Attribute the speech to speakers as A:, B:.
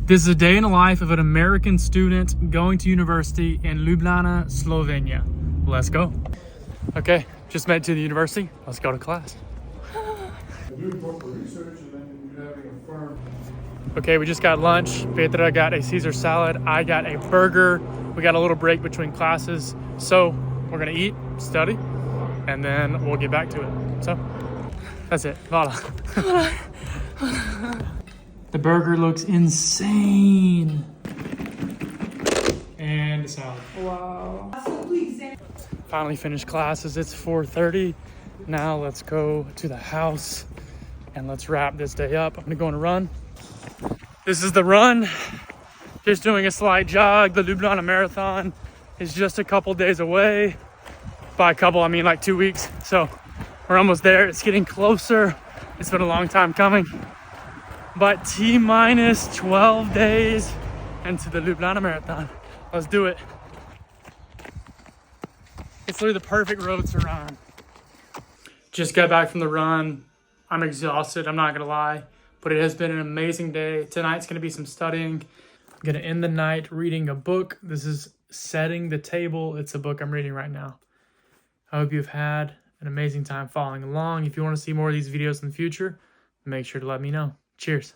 A: This is a day in the life of an American student going to university in Ljubljana, Slovenia. Let's go. Okay, just made it to the university. Let's go to class. Okay, we just got lunch. Petra got a Caesar salad. I got a burger. We got a little break between classes. So we're gonna eat, study, and then we'll get back to it. So that's it. Voila. The burger looks insane. And a salad. Wow. Finally finished classes. It's 4:30. Now let's go to the house and let's wrap this day up. I'm gonna go on a run. This is the run. Just doing a slight jog. The Ljubljana Marathon is just a couple days away. By a couple, I mean like 2 weeks. So we're almost there. It's getting closer. It's been a long time coming. But T-minus 12 days into the Ljubljana Marathon. Let's do it. It's literally the perfect road to run. Just got back from the run. I'm exhausted, I'm not gonna lie. But it has been an amazing day. Tonight's gonna be some studying. I'm gonna end the night reading a book. This is Setting the Table. It's a book I'm reading right now. I hope you've had an amazing time following along. If you wanna see more of these videos in the future, make sure to let me know. Cheers.